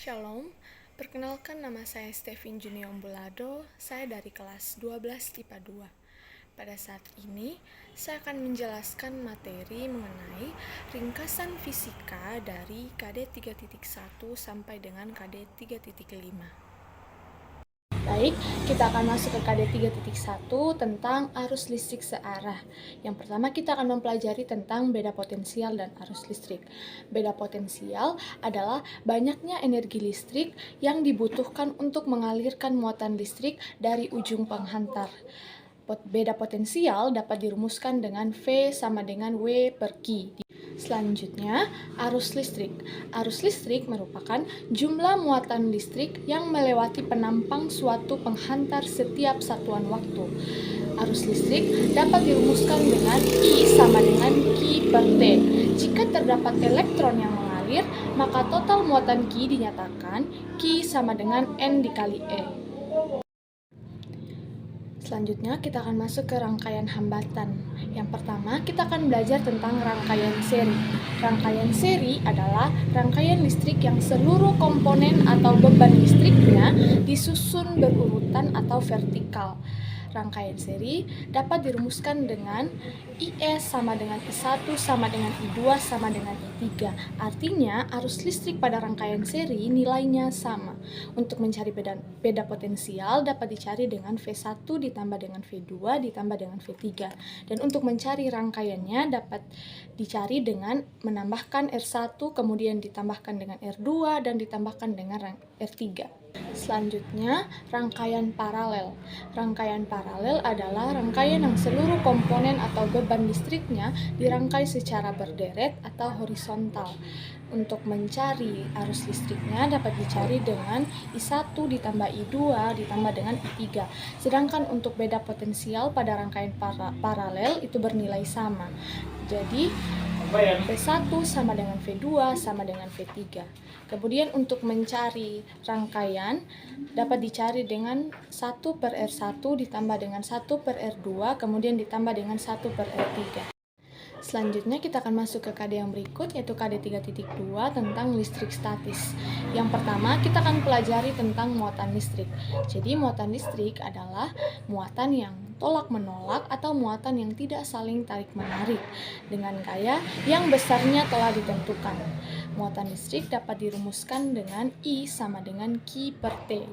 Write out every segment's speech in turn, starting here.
Shalom, perkenalkan nama saya Stevin Junior Bulado, saya dari kelas 12 IPA 2. Pada saat ini, saya akan menjelaskan materi mengenai ringkasan fisika dari KD 3.1 sampai dengan KD 3.5. Baik, kita akan masuk ke KD 3.1 tentang arus listrik searah. Yang pertama kita akan mempelajari tentang beda potensial dan arus listrik. Beda potensial adalah banyaknya energi listrik yang dibutuhkan untuk mengalirkan muatan listrik dari ujung penghantar. Beda potensial dapat dirumuskan dengan V sama dengan W per Q. Selanjutnya, arus listrik. Arus listrik merupakan jumlah muatan listrik yang melewati penampang suatu penghantar setiap satuan waktu. Arus listrik dapat dirumuskan dengan I sama dengan Q per T. Jika terdapat elektron yang mengalir, maka total muatan Q dinyatakan Q sama dengan N dikali E. Selanjutnya kita akan masuk ke rangkaian hambatan. Yang pertama kita akan belajar tentang rangkaian seri. Rangkaian seri adalah rangkaian listrik yang seluruh komponen atau beban listriknya disusun berurutan atau vertikal. Rangkaian seri dapat dirumuskan dengan IS sama dengan I1 sama dengan I2 sama dengan I3. Artinya arus listrik pada rangkaian seri nilainya sama. Untuk mencari beda potensial dapat dicari dengan V1 ditambah dengan V2 ditambah dengan V3. Dan untuk mencari rangkaiannya dapat dicari dengan menambahkan R1 kemudian ditambahkan dengan R2 dan ditambahkan dengan R3. Selanjutnya, rangkaian paralel. Rangkaian paralel adalah rangkaian yang seluruh komponen atau beban listriknya dirangkai secara berderet atau horizontal. Untuk mencari arus listriknya dapat dicari dengan I1 ditambah I2 ditambah dengan I3. Sedangkan untuk beda potensial pada rangkaian paralel itu bernilai sama. Jadi, V1 sama dengan V2 sama dengan V3. Kemudian untuk mencari rangkaian dapat dicari dengan 1 per R1 ditambah dengan 1 per R2 kemudian ditambah dengan 1 per R3. Selanjutnya kita akan masuk ke KD yang berikut yaitu KD 3.2 tentang listrik statis. Yang pertama kita akan pelajari tentang muatan listrik. Jadi muatan listrik adalah muatan yang tolak-menolak atau muatan yang tidak saling tarik-menarik dengan gaya yang besarnya telah ditentukan. Muatan listrik dapat dirumuskan dengan I sama dengan Q per T.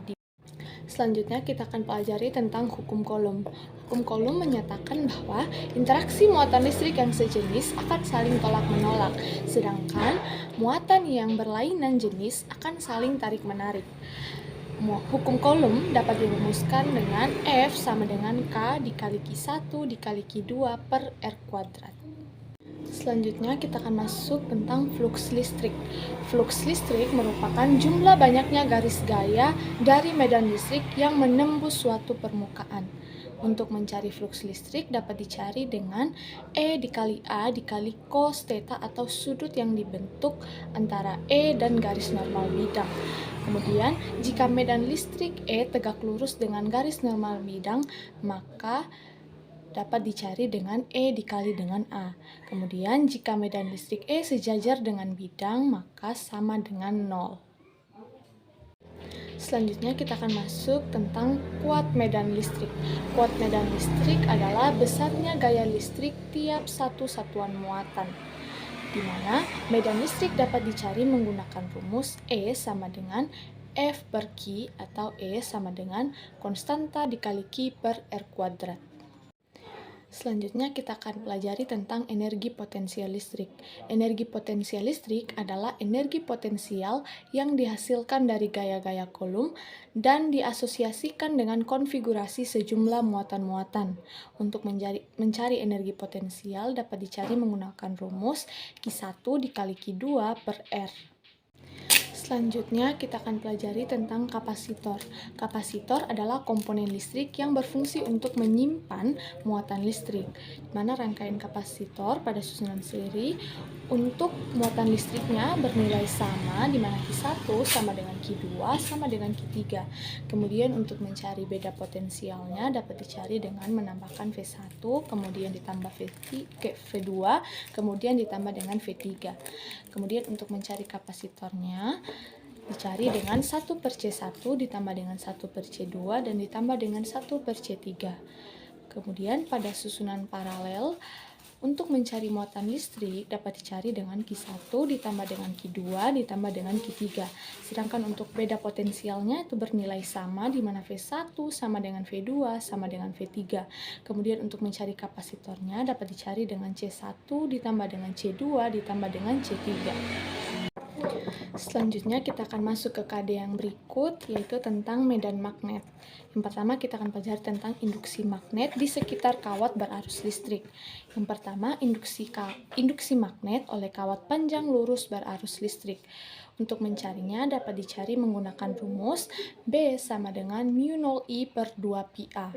Selanjutnya kita akan pelajari tentang hukum Coulomb. Hukum Coulomb menyatakan bahwa interaksi muatan listrik yang sejenis akan saling tolak-menolak, sedangkan muatan yang berlainan jenis akan saling tarik-menarik. Hukum Coulomb dapat dirumuskan dengan F sama dengan K dikali Q1 dikali Q2 per R kuadrat. Selanjutnya kita akan masuk tentang flux listrik. Flux listrik merupakan jumlah banyaknya garis gaya dari medan listrik yang menembus suatu permukaan. Untuk mencari flux listrik dapat dicari dengan E dikali A dikali cos theta atau sudut yang dibentuk antara E dan garis normal bidang. Kemudian jika medan listrik E tegak lurus dengan garis normal bidang, maka dapat dicari dengan E dikali dengan A. Kemudian jika medan listrik E sejajar dengan bidang, maka sama dengan 0. Selanjutnya kita akan masuk tentang kuat medan listrik. Kuat medan listrik adalah besarnya gaya listrik tiap satu satuan muatan, di mana medan listrik dapat dicari menggunakan rumus E sama dengan F per Q atau E sama dengan konstanta dikali Q per R kuadrat. Selanjutnya kita akan pelajari tentang energi potensial listrik. Energi potensial listrik adalah energi potensial yang dihasilkan dari gaya-gaya Coulomb dan diasosiasikan dengan konfigurasi sejumlah muatan-muatan. Untuk mencari energi potensial dapat dicari menggunakan rumus Q1 dikali Q2 per R. Selanjutnya kita akan pelajari tentang kapasitor. Kapasitor adalah komponen listrik yang berfungsi untuk menyimpan muatan listrik. Di mana rangkaian kapasitor pada susunan seri untuk muatan listriknya bernilai sama, di mana Q1 sama dengan Q2 sama dengan Q3. Kemudian untuk mencari beda potensialnya dapat dicari dengan menambahkan V1, kemudian ditambah V2, kemudian ditambah dengan V3. Kemudian untuk mencari kapasitornya dicari dengan 1 per C1 ditambah dengan 1 per C2 dan ditambah dengan 1 per C3. Kemudian pada susunan paralel, untuk mencari muatan listrik dapat dicari dengan Q1 ditambah dengan Q2 ditambah dengan Q3. Sedangkan untuk beda potensialnya itu bernilai sama, di mana V1 sama dengan V2 sama dengan V3. Kemudian untuk mencari kapasitornya dapat dicari dengan C1 ditambah dengan C2 ditambah dengan C3. Selanjutnya kita akan masuk ke KD yang berikut, yaitu tentang medan magnet. Yang pertama kita akan pelajari tentang induksi magnet di sekitar kawat berarus listrik. Yang pertama, induksi magnet oleh kawat panjang lurus berarus listrik. Untuk mencarinya dapat dicari menggunakan rumus B sama dengan mu0I per 2πa.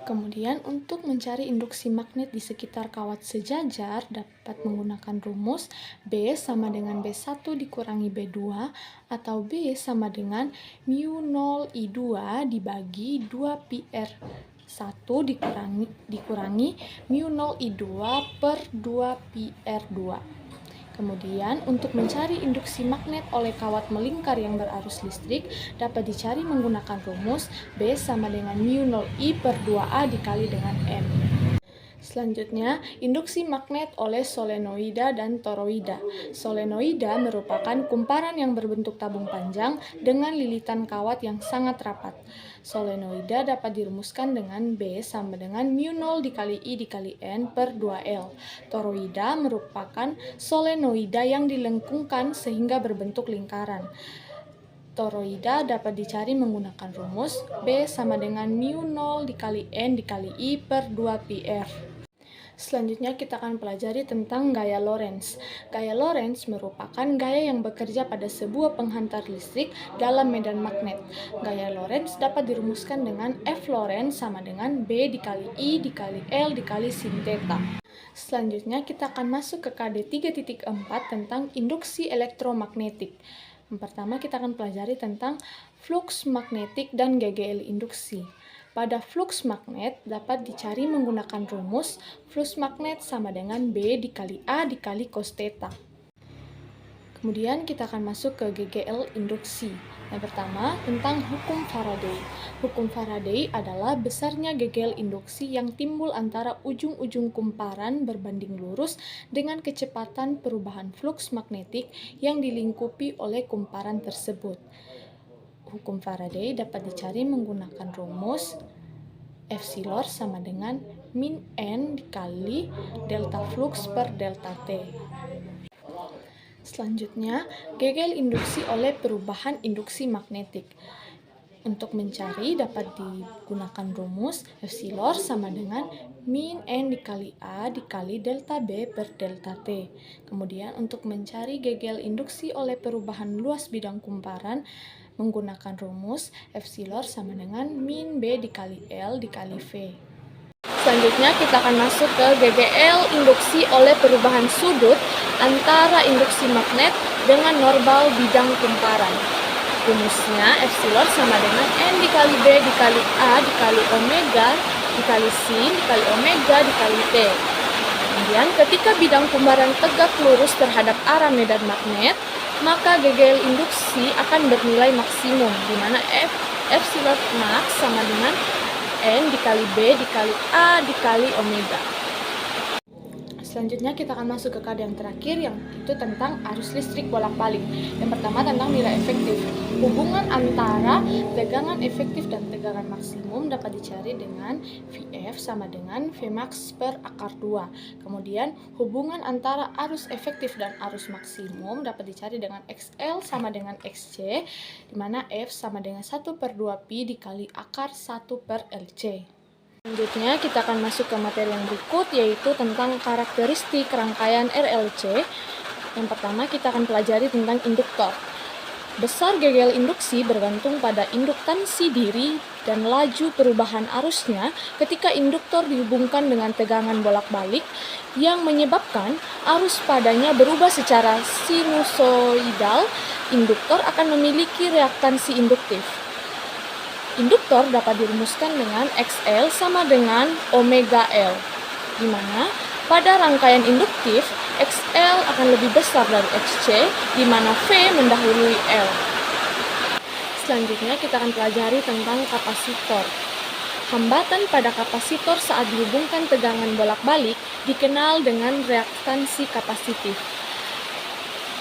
Kemudian untuk mencari induksi magnet di sekitar kawat sejajar dapat menggunakan rumus B sama dengan B1 dikurangi B2 atau B sama dengan mu0I2 dibagi 2πr1 dikurangi mu0I2 per 2πr2. Kemudian, untuk mencari induksi magnet oleh kawat melingkar yang berarus listrik dapat dicari menggunakan rumus B sama dengan mu0I per 2A dikali dengan M. Selanjutnya, induksi magnet oleh solenoida dan toroida. Solenoida merupakan kumparan yang berbentuk tabung panjang dengan lilitan kawat yang sangat rapat. Solenoida dapat dirumuskan dengan B sama dengan mu0 dikali I dikali N per 2L. Toroida merupakan solenoida yang dilengkungkan sehingga berbentuk lingkaran. Toroida dapat dicari menggunakan rumus B sama dengan mu0 dikali N dikali I per 2πr. Selanjutnya kita akan pelajari tentang gaya Lorentz. Gaya Lorentz merupakan gaya yang bekerja pada sebuah penghantar listrik dalam medan magnet. Gaya Lorentz dapat dirumuskan dengan F Lorentz sama dengan B dikali I dikali L dikali sin theta. Selanjutnya kita akan masuk ke KD 3.4 tentang induksi elektromagnetik. Yang pertama kita akan pelajari tentang flux magnetik dan GGL induksi. Pada flux magnet dapat dicari menggunakan rumus flux magnet sama dengan B dikali A dikali cos theta. Kemudian kita akan masuk ke GGL induksi. Yang pertama tentang hukum Faraday. Hukum Faraday adalah besarnya GGL induksi yang timbul antara ujung-ujung kumparan berbanding lurus dengan kecepatan perubahan flux magnetik yang dilingkupi oleh kumparan tersebut. Hukum Faraday dapat dicari menggunakan rumus Epsilon sama dengan min N dikali delta flux per delta T. Selanjutnya, GGL induksi oleh perubahan induksi magnetik. Untuk mencari dapat digunakan rumus Epsilon sama dengan min N dikali A dikali delta B per delta T. Kemudian untuk mencari GGL induksi oleh perubahan luas bidang kumparan menggunakan rumus Epsilon sama dengan min B dikali L dikali V. Selanjutnya kita akan masuk ke GGL induksi oleh perubahan sudut antara induksi magnet dengan normal bidang kumparan. Rumusnya Epsilon sama dengan N dikali B dikali A dikali omega dikali sin dikali omega dikali T. Kemudian ketika bidang kumparan tegak lurus terhadap arah medan magnet, maka GGL induksi akan bernilai maksimum, di mana Epsilon max sama dengan N dikali B dikali A dikali omega. Selanjutnya kita akan masuk ke KD yang terakhir, yang itu tentang arus listrik bolak-balik. Yang pertama tentang nilai efektif. Hubungan antara tegangan efektif dan tegangan maksimum dapat dicari dengan Vf sama dengan Vmax per akar 2. Kemudian hubungan antara arus efektif dan arus maksimum dapat dicari dengan XL sama dengan XC, di mana F sama dengan 1 per 2pi dikali akar 1 per LC. Selanjutnya kita akan masuk ke materi yang berikut, yaitu tentang karakteristik rangkaian RLC. Yang pertama kita akan pelajari tentang induktor. Besar GGL induksi bergantung pada induktansi diri dan laju perubahan arusnya ketika induktor dihubungkan dengan tegangan bolak-balik yang menyebabkan arus padanya berubah secara sinusoidal. Induktor akan memiliki reaktansi induktif. Induktor dapat dirumuskan dengan XL sama dengan omega L, di mana Pada rangkaian induktif, XL akan lebih besar dari XC, di mana V mendahului L. Selanjutnya kita akan pelajari tentang kapasitor. Hambatan pada kapasitor saat dihubungkan tegangan bolak-balik dikenal dengan reaktansi kapasitif.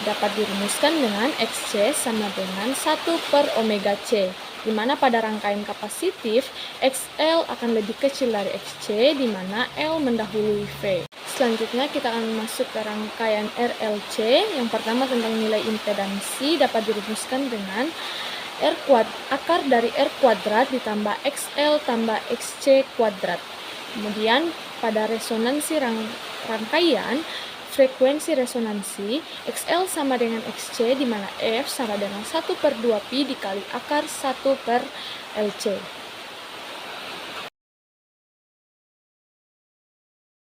Dapat dirumuskan dengan XC sama dengan 1/omega C, di mana pada rangkaian kapasitif, XL akan lebih kecil dari XC, di mana L mendahului V. Selanjutnya kita akan masuk ke rangkaian RLC. Yang pertama tentang nilai impedansi dapat dirumuskan dengan akar dari R kuadrat ditambah XL tambah XC kuadrat. Kemudian pada resonansi rangkaian, frekuensi resonansi, XL sama dengan XC, di mana F sama dengan 1/2pi dikali akar 1/LC.